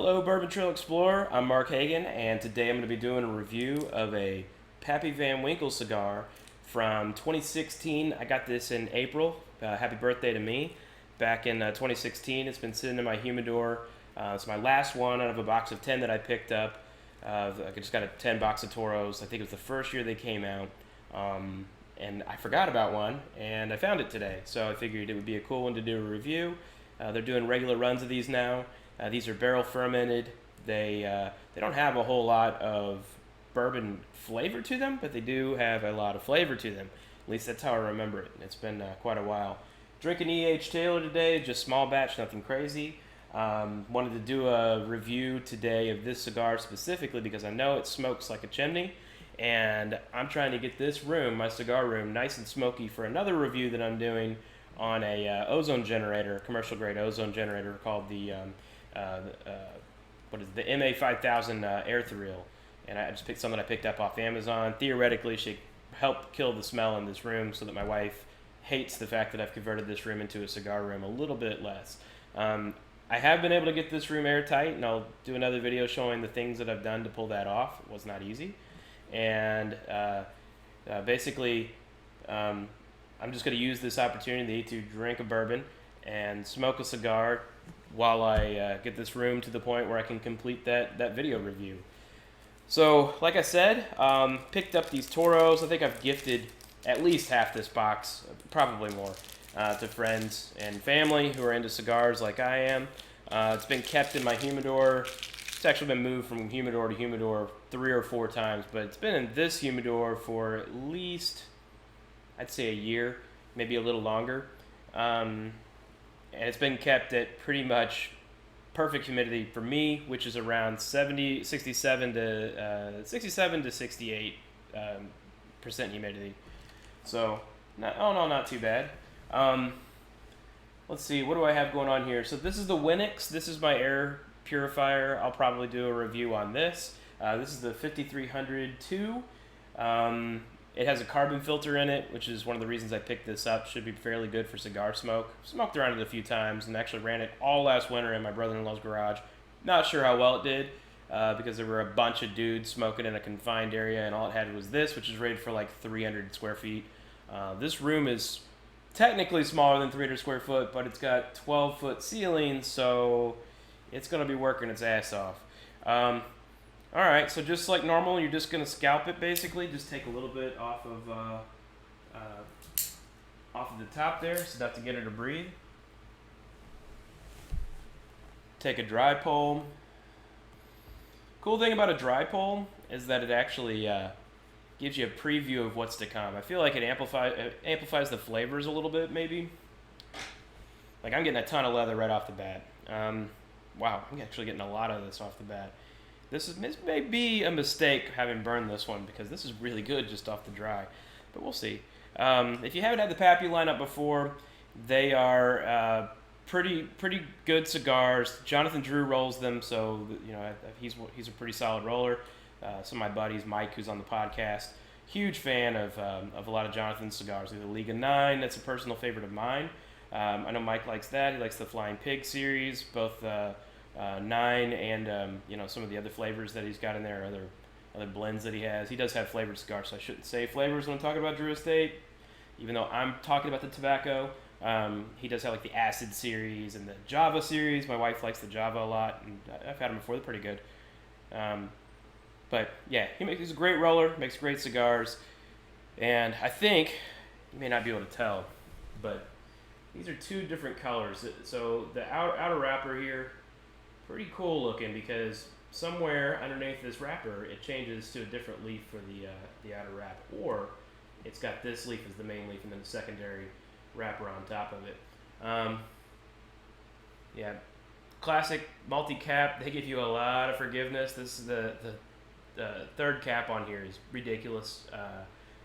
Hello, Bourbon Trail Explorer. I'm Mark Hagan, and today I'm going to be doing a review of a Pappy Van Winkle cigar from 2016. I got this in April. Happy birthday to me. Back in 2016, it's been sitting in my humidor. It's my last one out of a box of 10 that I picked up. I just got a 10 box of Toros. I think it was the first year they came out. And I forgot about one, and I found it today. So I figured it would be a cool one to do a review. They're doing regular runs of these now. These are barrel fermented. They don't have a whole lot of bourbon flavor to them, but they do have a lot of flavor to them. At least that's how I remember it. It's been quite a while. Drinking E.H. Taylor today, just small batch, nothing crazy. Wanted to do a review today of this cigar specifically because I know it smokes like a chimney, and I'm trying to get this room, my cigar room, nice and smoky for another review that I'm doing on a ozone generator, commercial grade ozone generator called the the MA5000 Air Thrill, and I just picked something I picked up off Amazon. Theoretically, should help kill the smell in this room so that my wife hates the fact that I've converted this room into a cigar room a little bit less. I have been able to get this room airtight, and I'll do another video showing the things that I've done to pull that off. It was not easy, and basically, I'm just going to use this opportunity to drink a bourbon and smoke a cigar while I get this room to the point where I can complete that video review. So, like I said, picked up these Toros. I think I've gifted at least half this box, probably more, to friends and family who are into cigars like I am. It's been kept in my humidor. It's actually been moved from humidor to humidor 3 or 4 times, but it's been in this humidor for at least, I'd say, a year, maybe a little longer. And it's been kept at pretty much perfect humidity for me, which is around 67 to 68 percent humidity. So, not too bad. Let's see, what do I have going on here? So this is the Winix. This is my air purifier. I'll probably do a review on this. This is the 5302. It has a carbon filter in it, which is one of the reasons I picked this up. Should be fairly good for cigar smoke. Smoked around it a few times and actually ran it all last winter in my brother-in-law's garage. Not sure how well it did because there were a bunch of dudes smoking in a confined area, and all it had was this, which is rated for like 300 square feet. This room is technically smaller than 300 square foot, but it's got 12-foot ceilings, so it's going to be working its ass off. Alright, so just like normal, you're just going to scalp it basically. Just take a little bit off of the top there, so not to get it to breathe. Take a dry pull. Cool thing about a dry pull is that it actually gives you a preview of what's to come. I feel like it amplifies the flavors a little bit, maybe. Like I'm getting a ton of leather right off the bat. Wow, I'm actually getting a lot of this off the bat. This may be a mistake having burned this one because this is really good just off the dry, but we'll see. If you haven't had the Pappy lineup before, they are pretty good cigars. Jonathan Drew rolls them, so you know he's a pretty solid roller. Some of my buddies, Mike, who's on the podcast, huge fan of a lot of Jonathan's cigars. The Liga 9, that's a personal favorite of mine. I know Mike likes that. He likes the Flying Pig series, both 9 and some of the other flavors that he's got in there, other blends that he has. He does have flavored cigars, so I shouldn't say flavors when I'm talking about Drew Estate, even though I'm talking about the tobacco. He does have like the Acid series and the Java series. My wife likes the Java a lot, and I've had them before. They're pretty good. But yeah, he's a great roller, makes great cigars, and I think you may not be able to tell, but these are 2 different colors. So the outer wrapper here, pretty cool looking because somewhere underneath this wrapper it changes to a different leaf for the outer wrap, or it's got this leaf as the main leaf and then the secondary wrapper on top of it. Yeah, classic multi-cap. They give you a lot of forgiveness. This is the third cap on here is ridiculous.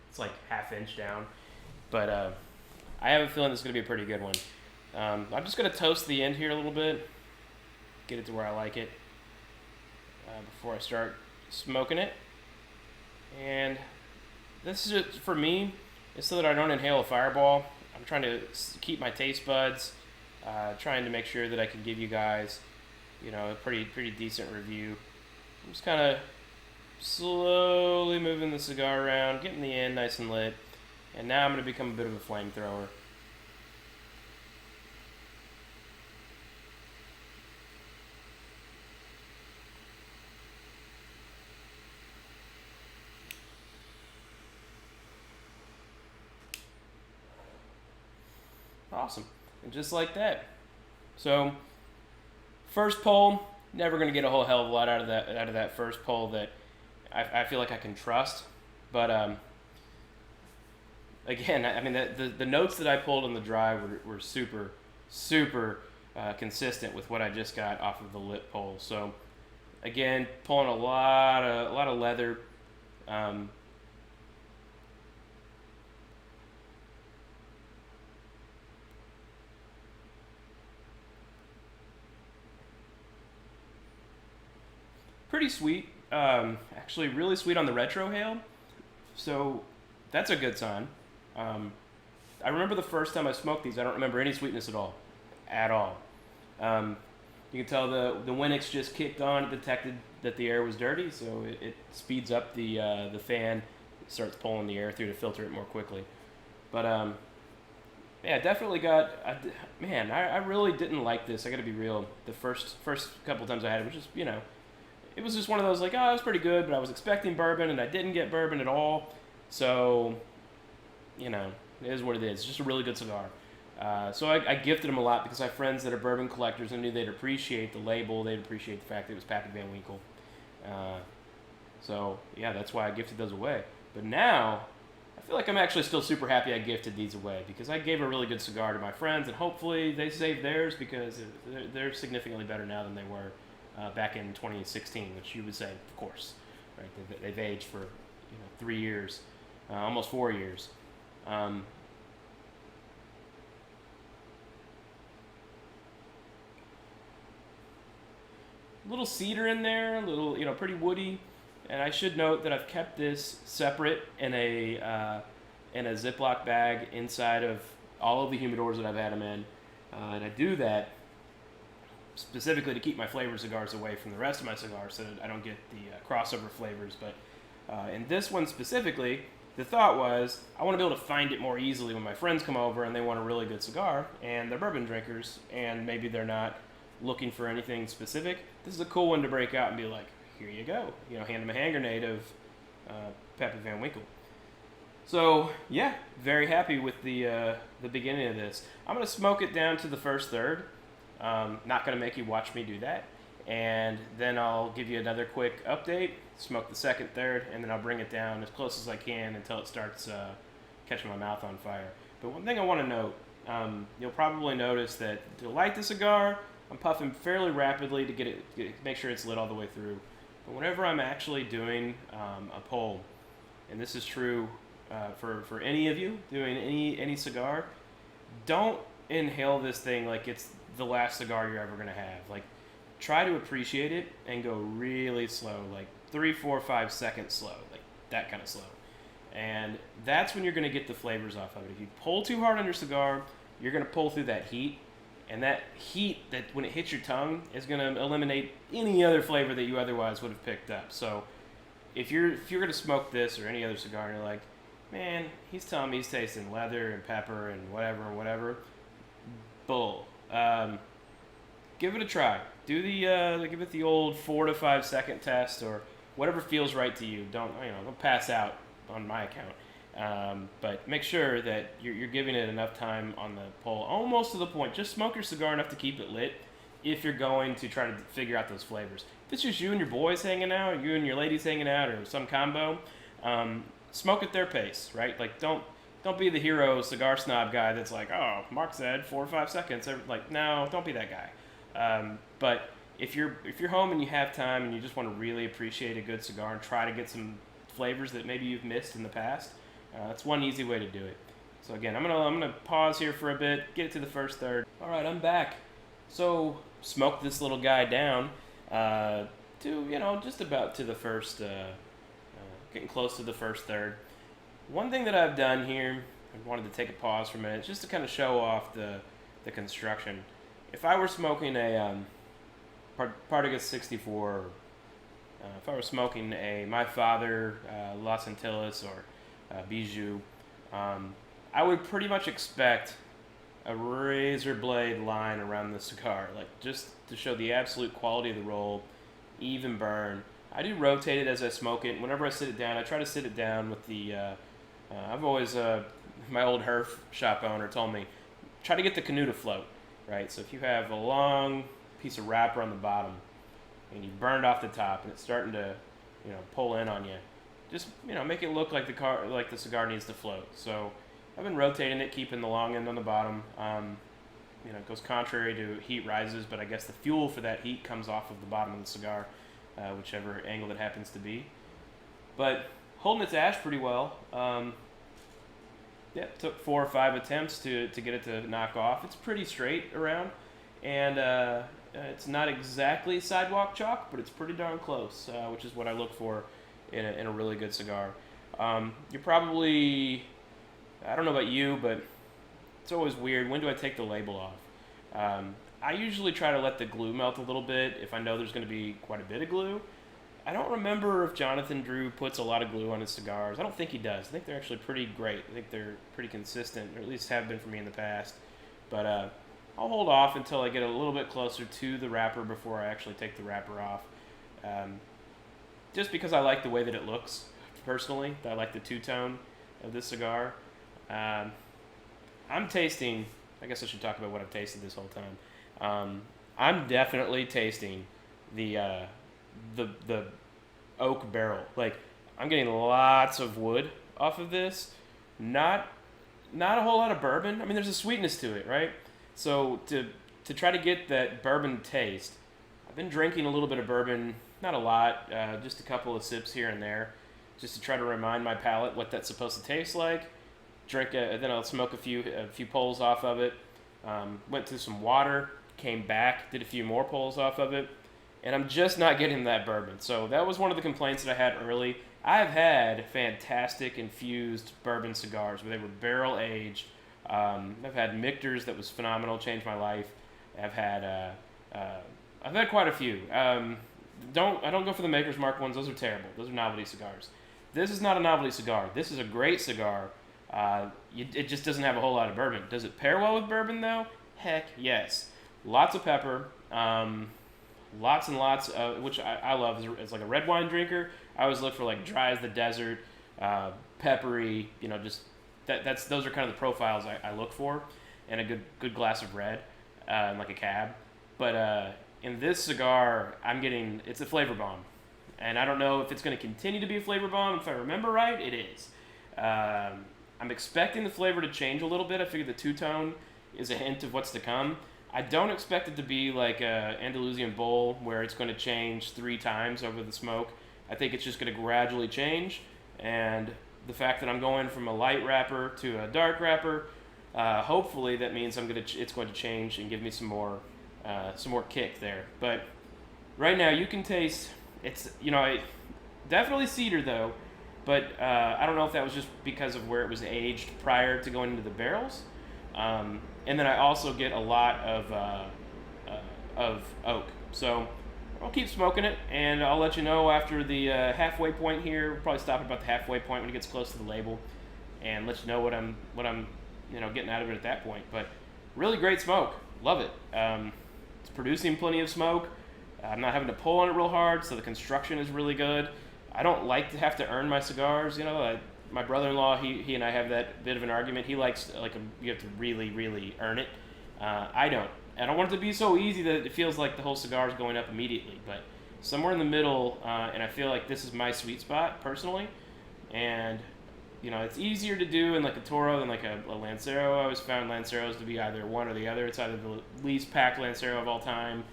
It's like ½ inch down, but I have a feeling this is going to be a pretty good one. I'm just going to toast the end here a little bit, get it to where I like it before I start smoking it. And this is just, for me, it's so that I don't inhale a fireball. I'm trying to keep my taste buds, trying to make sure that I can give you guys a pretty decent review. I'm just kind of slowly moving the cigar around, getting the end nice and lit, and now I'm going to become a bit of a flamethrower. Awesome. And just like that. So, first pull, never going to get a whole hell of a lot out of that first pull that I feel like I can trust. But again, I mean, the notes that I pulled on the dry were super, super consistent with what I just got off of the lit pull. So, again, pulling a lot of leather. Pretty sweet. Actually, really sweet on the retrohale. So that's a good sign. I remember the first time I smoked these. I don't remember any sweetness at all. Um, you can tell the Winix just kicked on. It detected that the air was dirty, so it speeds up the fan. It starts pulling the air through to filter it more quickly. But yeah, definitely got. Man, I really didn't like this. I got to be real. The first couple times I had it was just it was just one of those like, oh, it was pretty good, but I was expecting bourbon and I didn't get bourbon at all. So, it is what it is. It's just a really good cigar. So I gifted them a lot because I have friends that are bourbon collectors and knew they'd appreciate the label. They'd appreciate the fact that it was Pappy Van Winkle. So, yeah, that's why I gifted those away. But now, I feel like I'm actually still super happy I gifted these away because I gave a really good cigar to my friends and hopefully they saved theirs because they're significantly better now than they were back in 2016, which you would say, of course, right? They've aged for 3 years, almost 4 years. Little cedar in there, a little pretty woody, and I should note that I've kept this separate in a Ziploc bag inside of all of the humidors that I've had them in, and I do that specifically to keep my flavor cigars away from the rest of my cigars so that I don't get the crossover flavors. But in this one specifically, the thought was I want to be able to find it more easily when my friends come over and they want a really good cigar and they're bourbon drinkers and maybe they're not looking for anything specific. This is a cool one to break out and be like, here you go. Hand them a hand grenade of Pappy Van Winkle. So yeah, very happy with the beginning of this. I'm going to smoke it down to the first third. Not going to make you watch me do that. And then I'll give you another quick update, smoke the second third, and then I'll bring it down as close as I can until it starts catching my mouth on fire. But one thing I want to note, you'll probably notice that to light the cigar, I'm puffing fairly rapidly to make sure it's lit all the way through. But whenever I'm actually doing a pull, and this is true for any of you doing any cigar, don't inhale this thing like it's the last cigar you're ever going to have. Like, try to appreciate it and go really slow, like 3, 4, 5 seconds slow, like that kind of slow. And that's when you're going to get the flavors off of it. If you pull too hard on your cigar, you're going to pull through that heat, and that heat, that when it hits your tongue, is going to eliminate any other flavor that you otherwise would have picked up. So if you're going to smoke this or any other cigar and you're like, man, he's telling me he's tasting leather and pepper and whatever, bull. Give it a try. Do give it the old 4 to 5 second test or whatever feels right to you. Don't pass out on my account. But make sure that you're giving it enough time on the pull, almost to the point. Just smoke your cigar enough to keep it lit if you're going to try to figure out those flavors. If it's just you and your boys hanging out, or you and your ladies hanging out, or some combo, smoke at their pace, right? Like, don't be the hero cigar snob guy that's like, oh, Mark said 4 or 5 seconds. Like, no, don't be that guy. But if you're home and you have time and you just want to really appreciate a good cigar and try to get some flavors that maybe you've missed in the past, that's one easy way to do it. So again, I'm gonna pause here for a bit, get it to the first third. All right, I'm back. So smoke this little guy down to just about to the first, getting close to the first third. One thing that I've done here, I wanted to take a pause for a minute, just to kind of show off the construction. If I were smoking a Partagas 64. If I were smoking a My Father, Los Antilles, or Bijou, I would pretty much expect a razor blade line around the cigar, like just to show the absolute quality of the roll, even burn. I do rotate it as I smoke it. Whenever I sit it down, I try to sit it down with the. I've always my old Herf shop owner told me, try to get the canoe to float, right? So if you have a long piece of wrapper on the bottom, and you burn it off the top, and it's starting to, pull in on you, just make it look like the cigar needs to float. So I've been rotating it, keeping the long end on the bottom. It goes contrary to heat rises, but I guess the fuel for that heat comes off of the bottom of the cigar, whichever angle it happens to be. But holding its ash pretty well. It took 4 or 5 attempts to get it to knock off. It's pretty straight around, and it's not exactly sidewalk chalk, but it's pretty darn close, which is what I look for in a really good cigar. You're probably, I don't know about you, but it's always weird. When do I take the label off? I usually try to let the glue melt a little bit if I know there's going to be quite a bit of glue. I don't remember if Jonathan Drew puts a lot of glue on his cigars. I don't think he does. I think they're actually pretty great. I think they're pretty consistent, or at least have been for me in the past. But I'll hold off until I get a little bit closer to the wrapper before I actually take the wrapper off. Just because I like the way that it looks, personally. I like the two-tone of this cigar. I'm tasting, I guess I should talk about what I've tasted this whole time. I'm definitely tasting the oak barrel. Like, I'm getting lots of wood off of this. Not a whole lot of bourbon. I mean, there's a sweetness to it, right? So to try to get that bourbon taste, I've been drinking a little bit of bourbon, not a lot, just a couple of sips here and there, just to try to remind my palate what that's supposed to taste like. Then I'll smoke a few pulls off of it. Went through some water, came back, did a few more pulls off of it, and I'm just not getting that bourbon. So that was one of the complaints that I had early. I've had fantastic infused bourbon cigars where they were barrel aged. I've had Michter's that was phenomenal, changed my life. I've had quite a few. I don't go for the Maker's Mark ones; those are terrible. Those are novelty cigars. This is not a novelty cigar. This is a great cigar. It just doesn't have a whole lot of bourbon. Does it pair well with bourbon though? Heck yes. Lots of pepper. Lots and lots of, which I love as like a red wine drinker. I always look for like dry as the desert, peppery. Those are kind of the profiles I look for, and a good glass of red, like a cab. But in this cigar, it's a flavor bomb, and I don't know if it's going to continue to be a flavor bomb. If I remember right, it is. I'm expecting the flavor to change a little bit. I figure the two-tone is a hint of what's to come. I don't expect it to be like a Andalusian Bull where it's going to change 3 times over the smoke. I think it's just going to gradually change, and the fact that I'm going from a light wrapper to a dark wrapper, hopefully that means it's going to change and give me some more kick there. But right now you can taste it's definitely cedar though, but I don't know if that was just because of where it was aged prior to going into the barrels. And then I also get a lot of oak. So I'll keep smoking it, and I'll let you know after the halfway point here. We'll probably stop at about the halfway point when it gets close to the label, and let you know what I'm getting out of it at that point. But really great smoke, love it. It's producing plenty of smoke. I'm not having to pull on it real hard, so the construction is really good. I don't like to have to earn my cigars. My brother-in-law, he and I have that bit of an argument. He likes you have to really, really earn it. I don't. I don't want it to be so easy that it feels like the whole cigar is going up immediately. But somewhere in the middle, and I feel like this is my sweet spot personally. And it's easier to do in like a Toro than like a Lancero. I always found Lanceros to be either one or the other. It's either the least packed Lancero of all time,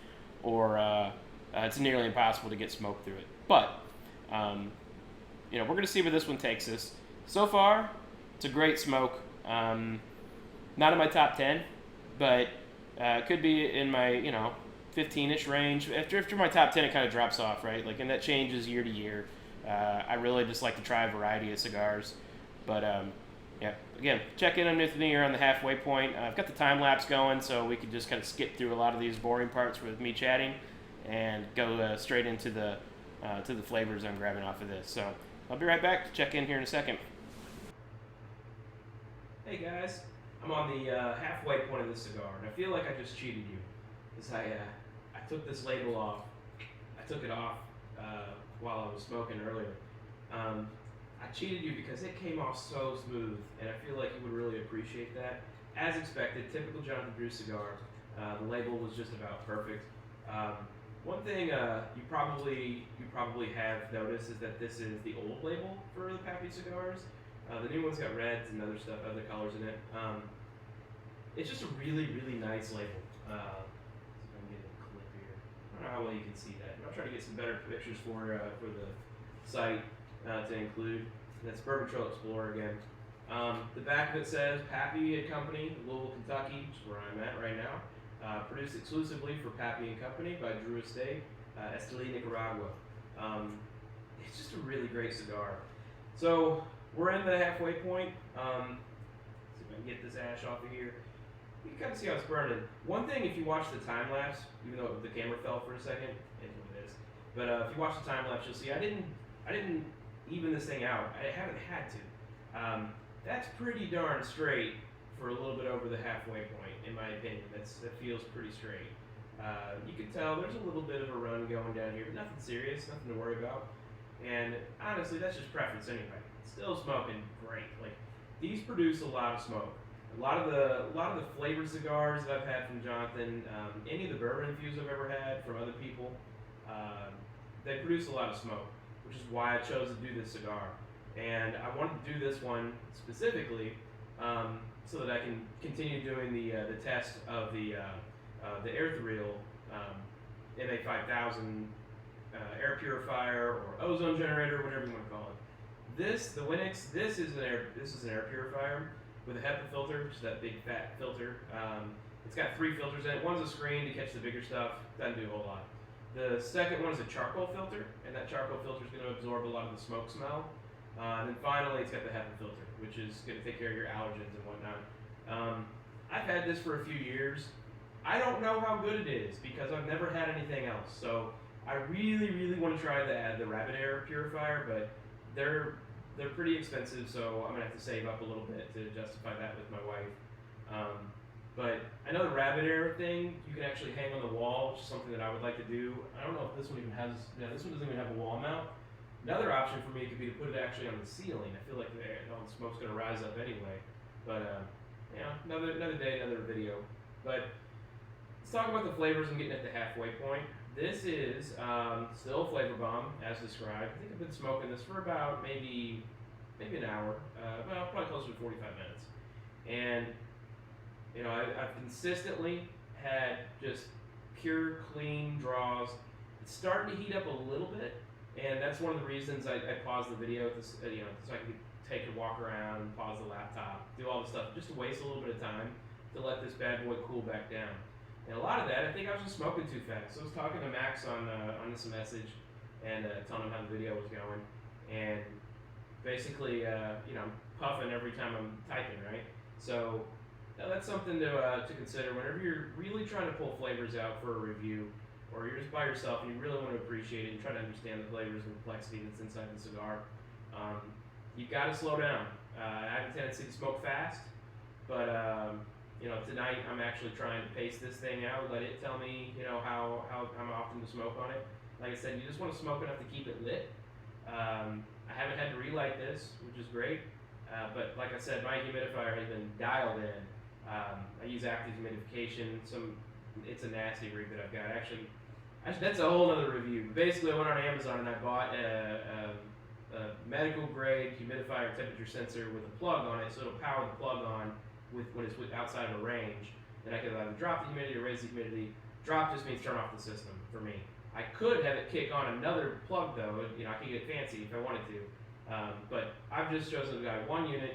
or it's nearly impossible to get smoke through it. But we're going to see where this one takes us. So far, it's a great smoke. Not in my top 10, but it could be in my 15-ish range. After my top 10, it kind of drops off, right? And that changes year to year. I really just like to try a variety of cigars. But again, check in with me here on the halfway point. I've got the time lapse going, so we could just kind of skip through a lot of these boring parts with me chatting. and go straight into the to the flavors I'm grabbing off of this. So I'll be right back to check in here in a second. Hey guys, I'm on the halfway point of this cigar, and I feel like I just cheated you, because I took this label off. I took it off while I was smoking earlier. I cheated you because it came off so smooth, and I feel like you would really appreciate that. As expected, typical Jonathan Drew cigar. The label was just about perfect. One thing you probably have noticed is that this is the old label for the Pappy cigars. The new one's got reds and other stuff, other colors in it. It's just a really, really nice label. See if I can get a clip here. I don't know how well you can see that. I'll try to get some better pictures for the site to include. That's Bourbon Trail Explorer again. The back of it says Pappy and Company, Louisville, Kentucky, which is where I'm at right now. Produced exclusively for Pappy and Company by Drew Estate, Esteli, Nicaragua. It's just a really great cigar. So we're in the halfway point. See if I can get this ash off of here. You can kind of see how it's burning. One thing, if you watch the time lapse, even though the camera fell for a second, it's what it is. But if you watch the time lapse, you'll see I didn't even this thing out. I haven't had to. That's pretty darn straight for a little bit over the halfway point, in my opinion. That feels pretty straight. You can tell there's a little bit of a run going down here, but nothing serious, nothing to worry about. And honestly, that's just preference anyway. Still smoking great. Like, these produce a lot of smoke. A lot of the flavored cigars that I've had from Jonathan, any of the bourbon infused I've ever had from other people, they produce a lot of smoke, which is why I chose to do this cigar. And I wanted to do this one specifically so that I can continue doing the test of the Earthreal MA5000 air purifier or ozone generator, whatever you want to call it. The Winix, this is an air purifier with a HEPA filter, which is that big fat filter. It's got 3 filters in it. One's a screen to catch the bigger stuff. Doesn't do a whole lot. The second one is a charcoal filter, and that charcoal filter is going to absorb a lot of the smoke smell. And then finally, it's got the HEPA filter, which is going to take care of your allergens and whatnot. I've had this for a few years. I don't know how good it is because I've never had anything else. So I really, really want to try the rabbit air purifier, but they're pretty expensive, so I'm gonna have to save up a little bit to justify that with my wife. But I know the rabbit air thing you can actually hang on the wall, which is something that I would like to do. I don't know if this one even has. Yeah, this one doesn't even have a wall mount. Another option for me could be to put it actually on the ceiling. I feel like all the smoke's gonna rise up anyway. But another day, another video. But let's talk about the flavors and getting at the halfway point. This is still a flavor bomb, as described. I think I've been smoking this for about maybe an hour. Well, probably closer to 45 minutes. And I've consistently had just pure, clean draws. It's starting to heat up a little bit, and that's one of the reasons I paused the video, so I could take a walk around, pause the laptop, do all the stuff, just to waste a little bit of time to let this bad boy cool back down. And a lot of that, I think I was just smoking too fast. So I was talking to Max on this message and telling him how the video was going. And basically, I'm puffing every time I'm typing, right? So that's something to consider whenever you're really trying to pull flavors out for a review, or you're just by yourself and you really want to appreciate it and try to understand the flavors and complexity that's inside the cigar. You've got to slow down. I have a tendency to smoke fast, but tonight I'm actually trying to pace this thing out, let it tell me, how I'm often to smoke on it. Like I said, you just want to smoke enough to keep it lit. I haven't had to relight this, which is great. But like I said, my humidifier has been dialed in. I use active humidification. It's a nasty rig that I've got. Actually, that's a whole other review. Basically, I went on Amazon and I bought a medical grade humidifier temperature sensor with a plug on it, so it'll power the plug on when it's outside of a range. Then I could either drop the humidity or raise the humidity. Drop just means turn off the system for me. I could have it kick on another plug though. I could get fancy if I wanted to. But I've just chosen to go one unit,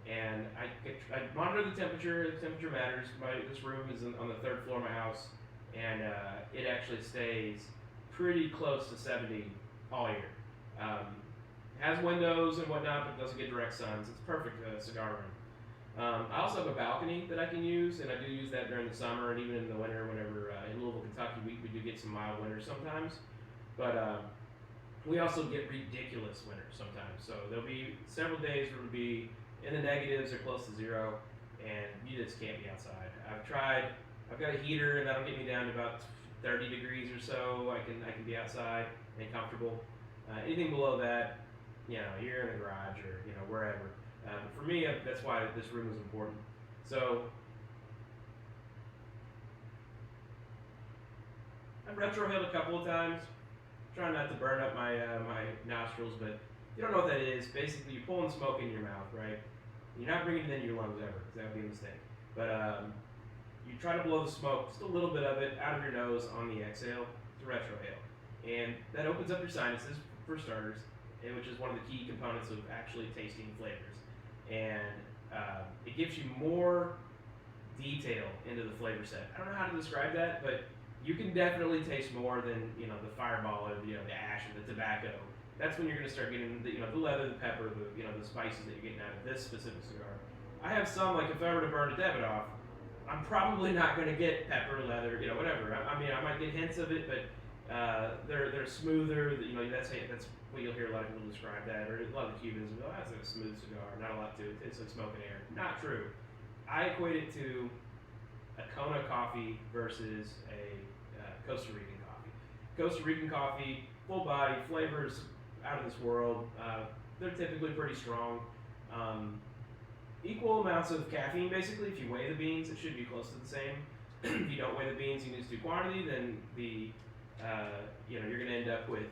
and I monitor the temperature. The temperature matters. This room is on the 3rd floor of my house, and it actually stays pretty close to 70 all year. Has windows and whatnot, but doesn't get direct sun. So it's a perfect cigar room. I also have a balcony that I can use, and I do use that during the summer and even in the winter. Whenever in Louisville, Kentucky, we do get some mild winters sometimes, but we also get ridiculous winters sometimes. So there'll be several days where it'll be in the negatives or close to zero, and you just can't be outside. I've tried. I've got a heater, and that'll get me down to about 30 degrees or so. I can be outside and comfortable. Anything below that, you're in the garage or wherever. But for me, that's why this room is important. So I've retrohaled a couple of times, trying not to burn up my my nostrils. But you don't know what that is. Basically, you're pulling smoke in your mouth, right? You're not bringing it in your lungs ever, because that would be a mistake. But you try to blow the smoke, just a little bit of it, out of your nose on the exhale to retrohale. And that opens up your sinuses, for starters, which is one of the key components of actually tasting flavors. And it gives you more detail into the flavor set. I don't know how to describe that, but you can definitely taste more than the fireball or the ash or the tobacco. That's when you're going to start getting the leather, the pepper, the spices that you're getting out of this specific cigar. I have some, like if I were to burn a Davidoff, I'm probably not going to get pepper, leather, whatever. I mean, I might get hints of it, but they're smoother. That's what you'll hear a lot of people describe that, or a lot of the Cubans. Oh, that's a smooth cigar. Not a lot to it. It's like smoke and air. Not true. I equate it to a Kona coffee versus a Costa Rican coffee. Costa Rican coffee, full body, flavors out of this world. They're typically pretty strong. Equal amounts of caffeine, basically. If you weigh the beans, it should be close to the same. If you don't weigh the beans, you just do quantity, then you're going to end up with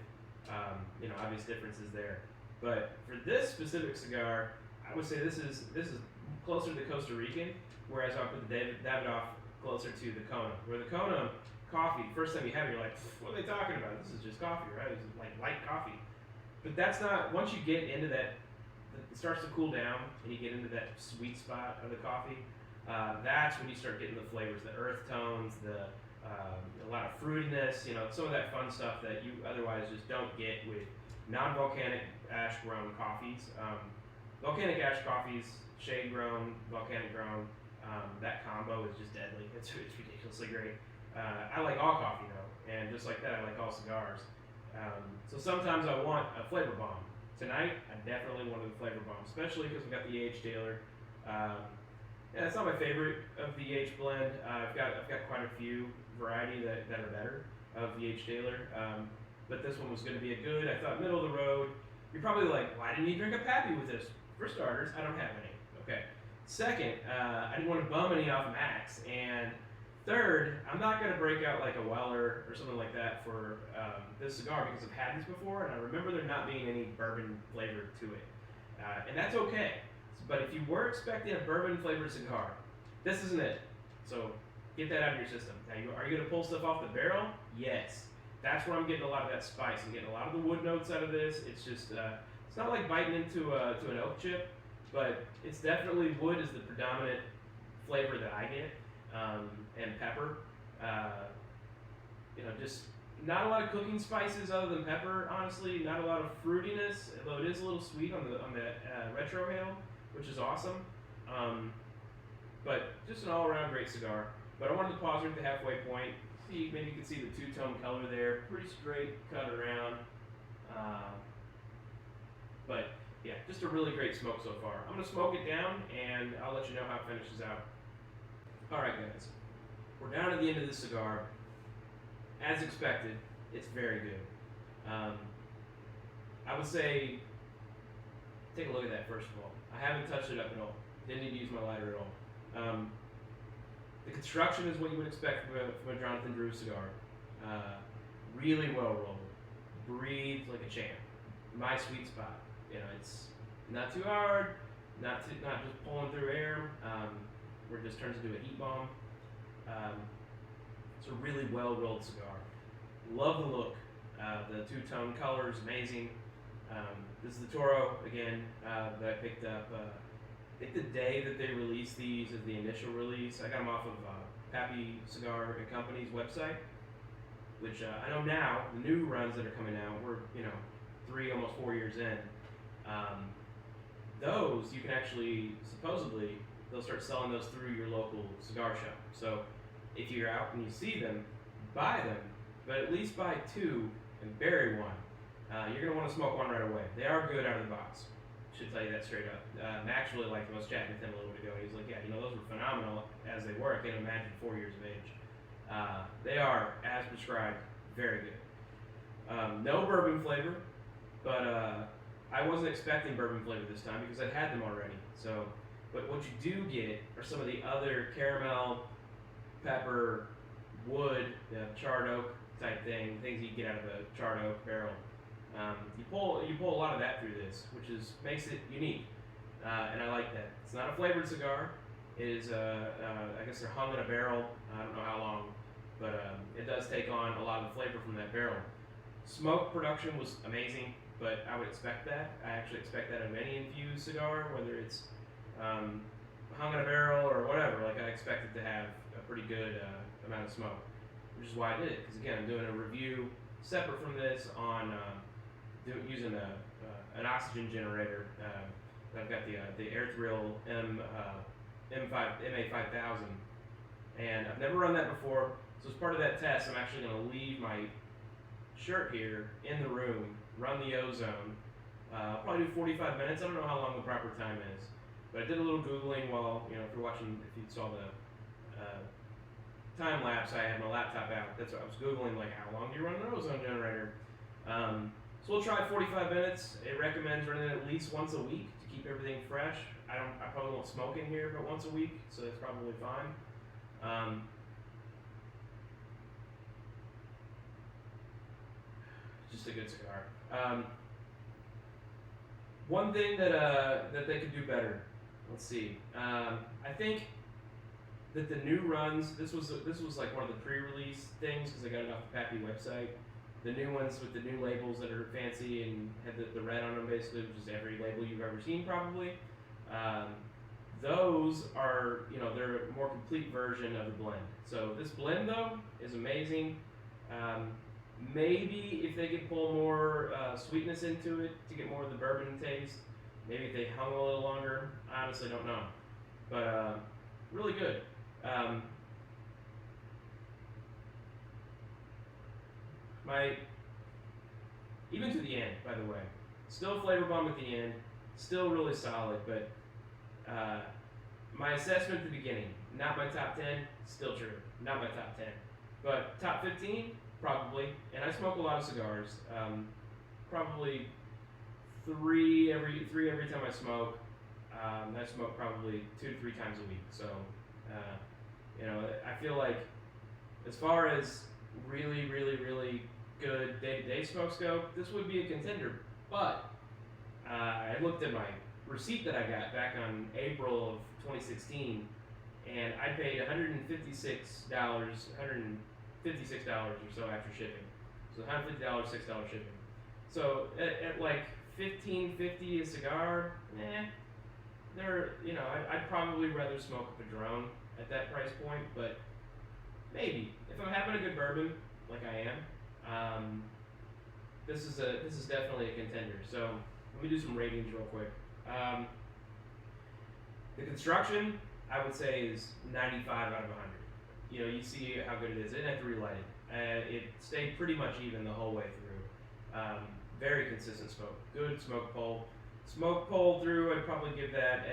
obvious differences there. But for this specific cigar, I would say this is closer to the Costa Rican, whereas I put the Davidoff closer to the Kona. Where the Kona coffee, first time you have it, you're like, what are they talking about? This is just coffee, right? It's like light coffee. But that's not. Once you get into that, it starts to cool down, and you get into that sweet spot of the coffee. That's when you start getting the flavors, the earth tones, a lot of fruitiness, some of that fun stuff that you otherwise just don't get with non-volcanic ash-grown coffees. Volcanic ash coffees, shade-grown, volcanic-grown, that combo is just deadly. It's ridiculously great. I like all coffee though, and just like that, I like all cigars. So sometimes I want a flavor bomb. Tonight, I definitely wanted a flavor bomb, especially because we got the AH Taylor. It's not my favorite of the AH blend. I've got quite a few variety that are better of the AH Taylor, but this one was going to be a good. I thought middle of the road. You're probably like, why didn't you drink a Pappy with this? For starters, I don't have any. Okay. Second, I didn't want to bum any off Max, and third, I'm not going to break out like a Weller or something like that for this cigar because I've had these before, and I remember there not being any bourbon flavor to it, and that's okay. But if you were expecting a bourbon-flavored cigar, this isn't it. So get that out of your system. Now, are you going to pull stuff off the barrel? Yes. That's where I'm getting a lot of that spice. I'm getting a lot of the wood notes out of this. It's just, it's not like biting into an oak chip, but it's definitely wood is the predominant flavor that I get, and pepper. Just not a lot of cooking spices other than pepper, honestly. Not a lot of fruitiness, although it is a little sweet on the retrohale, which is awesome. But just an all-around great cigar. But I wanted to pause here at the halfway point. Maybe you can see the two-tone color there. Pretty straight cut around. But yeah, just a really great smoke so far. I'm going to smoke it down, and I'll let you know how it finishes out. All right, guys. We're down at the end of this cigar. As expected, it's very good. I would say, take a look at that first of all. I haven't touched it up at all. Didn't need to use my lighter at all. The construction is what you would expect from a Jonathan Drew cigar. Really well rolled. Breathed like a champ. My sweet spot. It's not too hard, not just pulling through air, where it just turns into a heat bomb. It's a really well rolled cigar. Love the look. The two-tone color is amazing. This is the Toro again that I picked up. I think the day that they released these is the initial release. I got them off of Pappy Cigar and Company's website, which I know now the new runs that are coming out. We're 3, almost 4 years in. Those you can actually supposedly they'll start selling those through your local cigar shop. So if you're out and you see them, buy them, but at least buy 2 and bury one. You're going to want to smoke one right away. They are good out of the box. Should tell you that straight up. Max really liked them. I was chatting with him a little bit ago. He was like, yeah, those were phenomenal as they were. I can't imagine 4 years of age. They are, as prescribed, very good. No bourbon flavor, but I wasn't expecting bourbon flavor this time because I'd had them already. So, but what you do get are some of the other caramel, pepper, wood, charred oak type things you get out of a charred oak barrel. You pull a lot of that through this, which makes it unique, and I like that. It's not a flavored cigar. It is, I guess they're hung in a barrel. I don't know how long, but it does take on a lot of the flavor from that barrel. Smoke production was amazing, but I would expect that. I actually expect that of any infused cigar, whether it's hung in a barrel or whatever. Like, I expect it to have a pretty good amount of smoke, which is why I did it. Because again, I'm doing a review separate from this on using an oxygen generator. I've got the Airthrill MA5000, and I've never run that before. So as part of that test, I'm actually going to leave my shirt here in the room, run the ozone. I'll probably do 45 minutes. I don't know how long the proper time is, but I did a little Googling while, if you're watching, if you saw the time lapse, I had my laptop out. That's what I was Googling, like, how long do you run an ozone generator? So we'll try 45 minutes. It recommends running it at least once a week to keep everything fresh. I probably won't smoke in here but once a week, so that's probably fine. Just a good cigar. One thing that they could do better. Let's see. I think that the new runs. This was like one of the pre-release things because I got it off the Pappy website. The new ones with the new labels that are fancy and had the red on them, basically, which is every label you've ever seen probably. Those are, they're a more complete version of the blend. So this blend, though, is amazing. Maybe if they could pull more sweetness into it to get more of the bourbon taste, maybe if they hung a little longer, I honestly don't know. But really good. Even to the end, by the way, still flavor bomb at the end, still really solid, but my assessment at the beginning, not my top 10, still true, not my top 10, but top 15, probably, and I smoke a lot of cigars, probably three every time I smoke. I smoke probably 2 to 3 times a week, so I feel like as far as really, really, really good day-to-day smokes go, this would be a contender. But I looked at my receipt that I got back on April of 2016, and I paid $156 or so after shipping. So $150, $6 shipping. So at like $15.50 a cigar, I'd probably rather smoke a Padron at that price point, but maybe if I'm having a good bourbon like I am, this is definitely a contender. So let me do some ratings real quick. The construction, I would say, is 95 out of 100. You see how good it is. I didn't have to relight it. It stayed pretty much even the whole way through. Very consistent smoke. Good smoke pull. Smoke pull through, I'd probably give that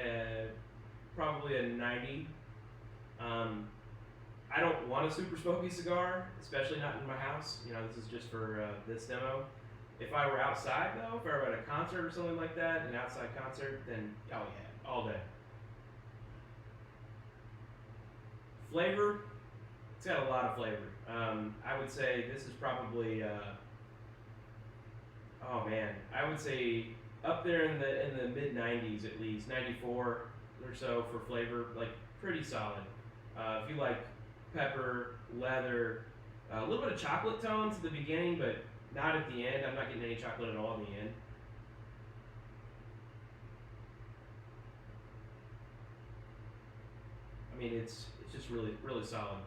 probably a 90. I don't want a super smoky cigar, especially not in my house. This is just for this demo. If I were outside, though, if I were at a concert or something like that, an outside concert, then oh yeah, all day. Flavor, it's got a lot of flavor. I would say this is probably, I would say up there in the mid 90s at least, 94 or so for flavor, like pretty solid. If you like pepper, leather, a little bit of chocolate tones at the beginning, but not at the end. I'm not getting any chocolate at all in the end. I mean, it's just really, really solid.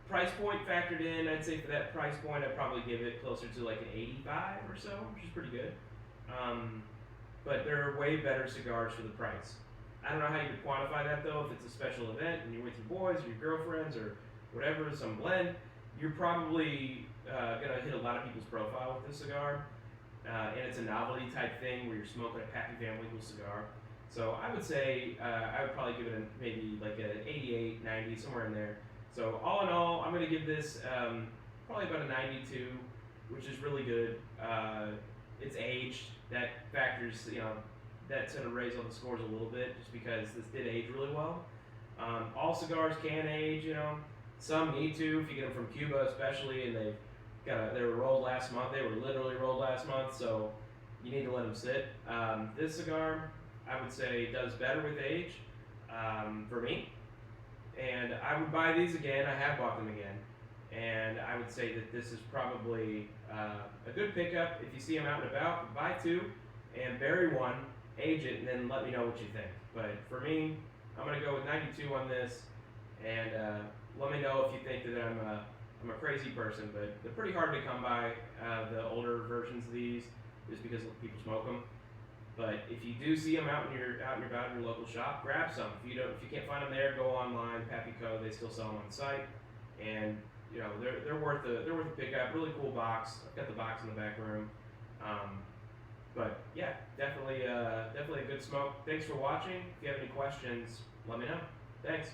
Price point factored in, I'd say for that price point, I'd probably give it closer to like an 85 or so, which is pretty good. But there are way better cigars for the price. I don't know how you would quantify that though. If it's a special event and you're with your boys or your girlfriends or whatever, some blend, you're probably gonna hit a lot of people's profile with this cigar. And it's a novelty type thing where you're smoking a Pappy Van Winkle cigar. So I would say I would probably give it maybe like an 88, 90, somewhere in there. So all in all, I'm gonna give this probably about a 92, which is really good. It's aged. That factors, that's going to raise all the scores a little bit just because this did age really well. All cigars can age, Some need to if you get them from Cuba, especially, and they were rolled last month. They were literally rolled last month, so you need to let them sit. This cigar, I would say, does better with age for me, and I would buy these again. I have bought them again, and I would say that this is probably a good pickup. If you see them out and about, buy two and bury one. Age it, and then let me know what you think. But for me, I'm gonna go with 92 on this, and let me know if you think that I'm a crazy person. But they're pretty hard to come by, the older versions of these, just because people smoke them. But if you do see them out and about in your local shop, grab some. If you can't find them there, go online, Pappy Co. They still sell them on site, and they're worth a pickup. Really cool box. I've got the box in the back room. But yeah, definitely a good smoke. Thanks for watching. If you have any questions, let me know. Thanks.